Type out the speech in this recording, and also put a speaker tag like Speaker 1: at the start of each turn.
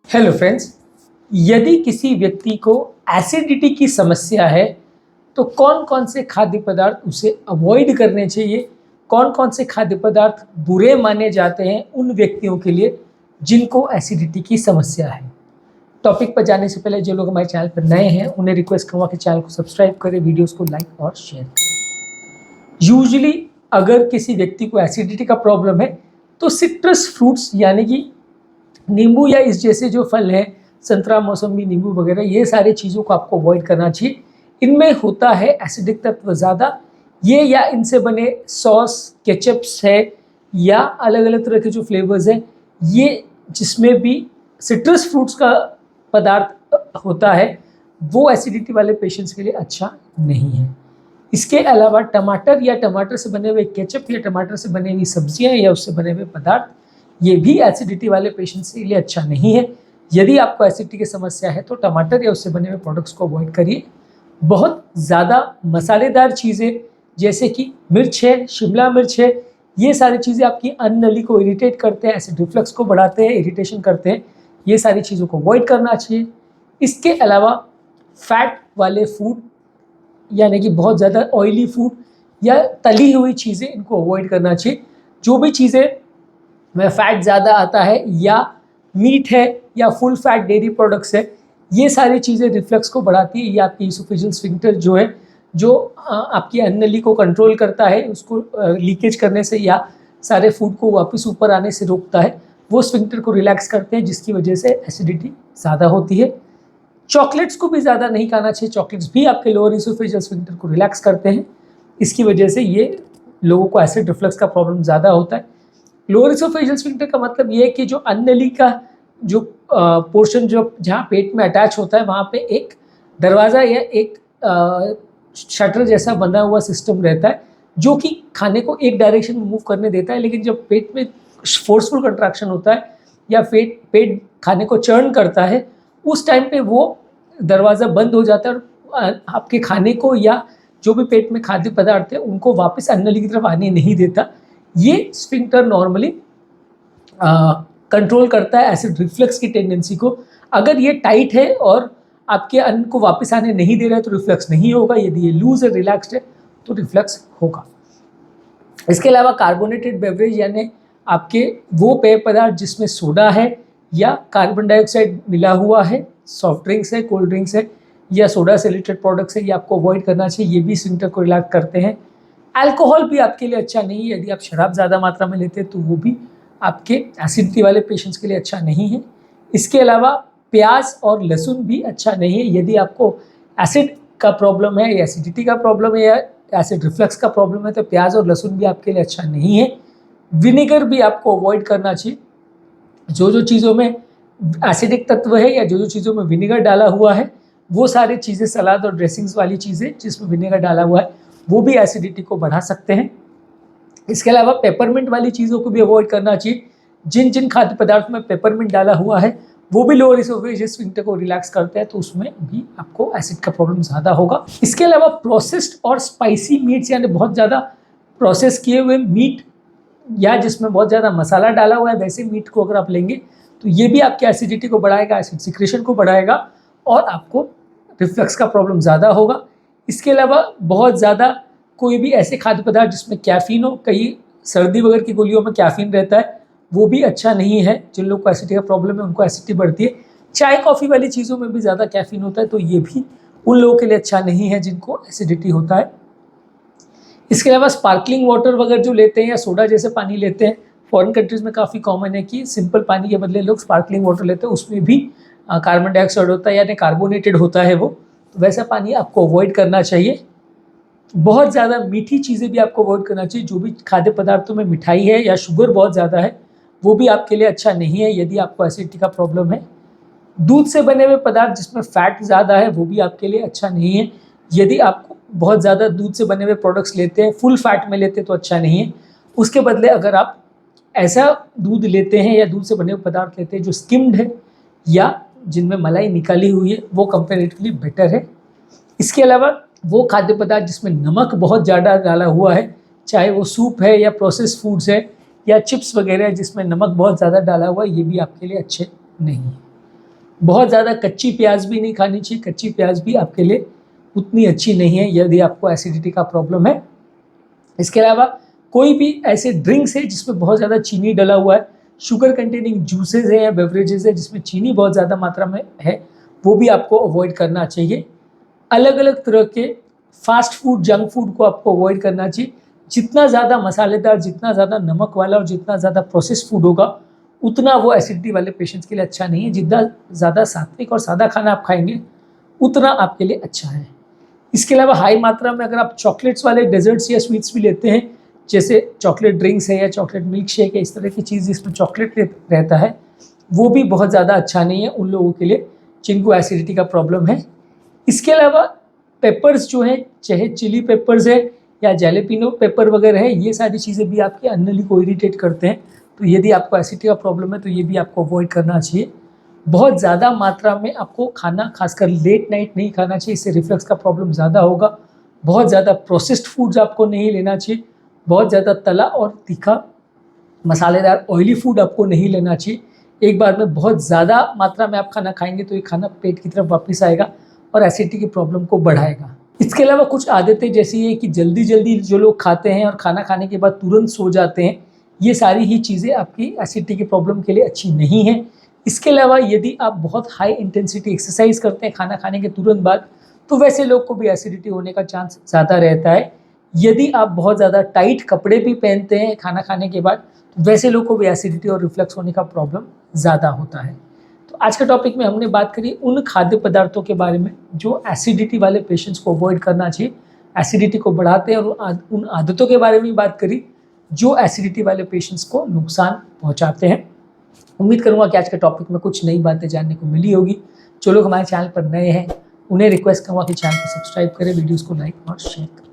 Speaker 1: Hello friends, यदि किसी व्यक्ति को एसिडिटी की समस्या है तो कौन कौन से खाद्य पदार्थ उसे अवॉइड करने चाहिए, कौन कौन से खाद्य पदार्थ बुरे माने जाते हैं उन व्यक्तियों के लिए जिनको एसिडिटी की समस्या है। टॉपिक पर जाने से पहले जो लोग हमारे चैनल पर नए हैं उन्हें रिक्वेस्ट करूँगा कि चैनल को सब्सक्राइब करें, वीडियोस को लाइक और शेयर करें। यूजुअली अगर किसी व्यक्ति को एसिडिटी का प्रॉब्लम है तो सिट्रस फ्रूट्स यानी कि नींबू या इस जैसे जो फल हैं, संतरा, मौसम्बी, नींबू वगैरह, ये सारी चीज़ों को आपको अवॉइड करना चाहिए। इनमें होता है एसिडिक तत्व ज़्यादा। ये या इनसे बने सॉस, केचप्स है या अलग अलग तरह के जो फ्लेवर्स हैं, ये जिसमें भी सिट्रस फ्रूट्स का पदार्थ होता है, वो एसिडिटी वाले पेशेंट्स के लिए अच्छा नहीं है। इसके अलावा टमाटर या टमाटर से बने हुए केचप या टमाटर से बनी हुई सब्जियां या उससे बने हुए पदार्थ, ये भी एसिडिटी वाले पेशेंट्स के लिए अच्छा नहीं है। यदि आपको एसिडिटी की समस्या है तो टमाटर या उससे बने हुए प्रोडक्ट्स को अवॉइड करिए। बहुत ज़्यादा मसालेदार चीज़ें जैसे कि मिर्च है, शिमला मिर्च है, ये सारी चीज़ें आपकी अन्न नली को इरिटेट करते हैं, एसिड रिफ्लक्स को बढ़ाते हैं, इरिटेशन करते हैं। ये सारी चीज़ों को अवॉइड करना चाहिए। इसके अलावा फैट वाले फूड यानी कि बहुत ज़्यादा ऑयली फूड या तली हुई चीज़ें, इनको अवॉइड करना चाहिए। जो भी चीज़ें में फैट ज़्यादा आता है या मीट है या फुल फैट डेयरी प्रोडक्ट्स है, ये सारी चीज़ें रिफ्लक्स को बढ़ाती है। ये आपकी ईसोफेजियल स्फिंक्टर जो है, जो आपकी अन्न नली को कंट्रोल करता है, उसको लीकेज करने से या सारे फूड को वापस ऊपर आने से रोकता है। वो स्फिंक्टर को रिलैक्स करते हैं, जिसकी वजह से एसिडिटी ज़्यादा होती है। चॉकलेट्स को भी ज़्यादा नहीं खाना चाहिए। चॉकलेट्स भी आपके लोअर ईसोफेजियल स्फिंक्टर को रिलैक्स करते हैं। इसकी वजह से ये लोगों को एसिड रिफ्लक्स का प्रॉब्लम ज़्यादा होता है। लोअर इसोफेजियल स्फिंक्टर का मतलब ये है कि जो अन्न नली का जो पोर्शन जो जहाँ पेट में अटैच होता है, वहाँ पे एक दरवाज़ा या एक शटर जैसा बना हुआ सिस्टम रहता है, जो कि खाने को एक डायरेक्शन में मूव करने देता है। लेकिन जब पेट में फोर्सफुल कंट्रैक्शन होता है या पेट खाने को चर्न करता है, उस टाइम पे वो दरवाज़ा बंद हो जाता है और आपके खाने को या जो भी पेट में खाद्य पदार्थ है उनको वापस अन्न नली की तरफ आने नहीं देता। ये स्फिंक्टर नॉर्मली कंट्रोल करता है एसिड रिफ्लक्स की टेंडेंसी को। अगर ये टाइट है और आपके अन्न को वापस आने नहीं दे रहा है तो रिफ्लक्स नहीं होगा। यदि ये लूज है, रिलैक्स्ड है, तो रिफ्लक्स होगा। इसके अलावा कार्बोनेटेड बेवरेज यानी आपके वो पेय पदार्थ जिसमें सोडा है या कार्बन डाइऑक्साइड मिला हुआ है, सॉफ्ट ड्रिंक्स है, कोल्ड ड्रिंक्स है या सोडा से रिलेटेड प्रोडक्ट्स है, ये आपको अवॉइड करना चाहिए। ये भी स्फिंक्टर को रिलैक्स करते हैं। अल्कोहल भी आपके लिए अच्छा नहीं है। यदि आप शराब ज़्यादा मात्रा में लेते हैं तो वो भी आपके एसिडिटी वाले पेशेंट्स के लिए अच्छा नहीं है। इसके अलावा प्याज और लहसुन भी अच्छा नहीं है। यदि आपको एसिड का प्रॉब्लम है या एसिडिटी का प्रॉब्लम है या एसिड रिफ्लक्स का प्रॉब्लम है तो प्याज और लहसुन भी आपके लिए अच्छा नहीं है। विनेगर भी आपको अवॉइड करना चाहिए। जो चीज़ों में एसिडिक तत्व है या जो चीज़ों में विनेगर डाला हुआ है, वो सारी चीज़ें, सलाद और ड्रेसिंग्स वाली चीज़ें जिसमें विनेगर डाला हुआ है, वो भी एसिडिटी को बढ़ा सकते हैं। इसके अलावा पेपरमिंट वाली चीज़ों को भी अवॉइड करना चाहिए। जिन जिन खाद्य पदार्थ में पेपरमिंट डाला हुआ है वो भी लोअर इसोफेजियल स्फिंक्टर को रिलैक्स करते हैं, तो उसमें भी आपको एसिड का प्रॉब्लम ज़्यादा होगा। इसके अलावा प्रोसेस्ड और स्पाइसी मीट्स यानी बहुत ज़्यादा प्रोसेस किए हुए मीट या जिसमें बहुत ज़्यादा मसाला डाला हुआ है, वैसे मीट को अगर आप लेंगे तो ये भी आपकी एसिडिटी को बढ़ाएगा, एसिड सिक्रेशन को बढ़ाएगा और आपको रिफ्लक्स का प्रॉब्लम ज़्यादा होगा। इसके अलावा बहुत ज़्यादा कोई भी ऐसे खाद्य पदार्थ जिसमें कैफीन हो, कई सर्दी वगैरह की गोलियों में कैफीन रहता है, वो भी अच्छा नहीं है। जिन लोगों को एसिडिटी का प्रॉब्लम है उनको एसिडिटी बढ़ती है। चाय कॉफ़ी वाली चीज़ों में भी ज़्यादा कैफीन होता है, तो ये भी उन लोगों के लिए अच्छा नहीं है जिनको एसिडिटी होता है। इसके अलावा स्पार्कलिंग वाटर वगैरह जो लेते हैं या सोडा जैसे पानी लेते हैं, फॉरेन कंट्रीज़ में काफ़ी कॉमन है कि सिंपल पानी के बदले लोग स्पार्कलिंग वाटर लेते हैं। उसमें भी कार्बन डाइऑक्साइड होता है यानी कार्बोनेटेड होता है वो, तो वैसा पानी आपको अवॉइड करना चाहिए। बहुत ज़्यादा मीठी चीज़ें भी आपको अवॉइड करना चाहिए। जो भी खाद्य पदार्थों में मिठाई है या शुगर बहुत ज़्यादा है, वो भी आपके लिए अच्छा नहीं है यदि आपको एसिडिटी का प्रॉब्लम है। दूध से बने हुए पदार्थ जिसमें फ़ैट ज़्यादा है, वो भी आपके लिए अच्छा नहीं है। यदि आप बहुत ज़्यादा दूध से बने हुए प्रोडक्ट्स लेते हैं, फुल फैट में लेते हैं, तो अच्छा नहीं है। उसके बदले अगर आप ऐसा दूध लेते हैं या दूध से बने हुए पदार्थ लेते हैं जो स्किम्ड है या जिनमें मलाई निकाली हुई है, वो कंपेरेटिवली बेटर है। इसके अलावा वो खाद्य पदार्थ जिसमें नमक बहुत ज़्यादा डाला हुआ है, चाहे वो सूप है या प्रोसेस्ड फूड्स है या चिप्स वगैरह जिसमें नमक बहुत ज़्यादा डाला हुआ है, ये भी आपके लिए अच्छे नहीं है। बहुत ज़्यादा कच्ची प्याज भी नहीं खानी चाहिए, कच्ची प्याज भी आपके लिए उतनी अच्छी नहीं है यदि आपको एसिडिटी का प्रॉब्लम है। इसके अलावा कोई भी ऐसे ड्रिंक्स है जिसमें बहुत ज़्यादा चीनी डला हुआ है, शुगर कंटेनिंग जूसेज है या बेवरेजेस है जिसमें चीनी बहुत ज़्यादा मात्रा में है, वो भी आपको अवॉइड करना चाहिए। अलग अलग तरह के फास्ट फूड, जंक फूड को आपको अवॉइड करना चाहिए। जितना ज़्यादा मसालेदार, जितना ज़्यादा नमक वाला और जितना ज़्यादा प्रोसेस्ड फूड होगा उतना वो एसिडिटी वाले पेशेंट्स के लिए अच्छा नहीं है। जितना ज़्यादा सात्विक और सादा खाना आप खाएंगे उतना आपके लिए अच्छा है। इसके अलावा हाई मात्रा में अगर आप चॉकलेट्स वाले डेजर्ट्स या स्वीट्स भी लेते हैं, जैसे चॉकलेट ड्रिंक्स है या चॉकलेट मिल्क शेक है, इस तरह की चीज़ जिसमें चॉकलेट रहता है, वो भी बहुत ज़्यादा अच्छा नहीं है उन लोगों के लिए जिनको एसिडिटी का प्रॉब्लम है। इसके अलावा पेपर्स जो हैं, चाहे चिली पेपर्स है या जैलेपिनो पेपर वगैरह है, ये सारी चीज़ें भी आपके अन्नली को इरिटेट करते हैं। तो यदि आपको एसिडिटी का प्रॉब्लम है तो ये भी आपको अवॉइड करना चाहिए। बहुत ज़्यादा मात्रा में आपको खाना, खासकर लेट नाइट नहीं खाना चाहिए, इससे रिफ्लक्स का प्रॉब्लम ज़्यादा होगा। बहुत ज़्यादा प्रोसेस्ड फूड्स आपको नहीं लेना चाहिए, बहुत ज़्यादा तला और तीखा मसालेदार ऑयली फूड आपको नहीं लेना चाहिए। एक बार में बहुत ज़्यादा मात्रा में आप खाना खाएंगे तो ये खाना पेट की तरफ वापस आएगा और एसिडिटी की प्रॉब्लम को बढ़ाएगा। इसके अलावा कुछ आदतें जैसी है कि जल्दी जल्दी जो लोग खाते हैं और खाना खाने के बाद तुरंत सो जाते हैं, ये सारी ही चीज़ें आपकी एसिडिटी की प्रॉब्लम के लिए अच्छी नहीं है। इसके अलावा यदि आप बहुत हाई इंटेंसिटी एक्सरसाइज करते हैं खाना खाने के तुरंत बाद, तो वैसे लोग को भी एसिडिटी होने का चांस ज़्यादा रहता है। यदि आप बहुत ज़्यादा टाइट कपड़े भी पहनते हैं खाना खाने के बाद, तो वैसे लोग को भी एसिडिटी और रिफ्लक्स होने का प्रॉब्लम ज़्यादा होता है। तो आज के टॉपिक में हमने बात करी उन खाद्य पदार्थों के बारे में जो एसिडिटी वाले पेशेंट्स को अवॉइड करना चाहिए, एसिडिटी को बढ़ाते हैं, और उन आदतों के बारे में बात करी जो एसिडिटी वाले पेशेंट्स को नुकसान पहुंचाते हैं। उम्मीद करूंगा कि आज के टॉपिक में कुछ नई बातें जानने को मिली होगी। जो लोग हमारे चैनल पर नए हैं उन्हें रिक्वेस्ट करूंगा कि चैनल को सब्सक्राइब करें, वीडियोस को लाइक और शेयर करें।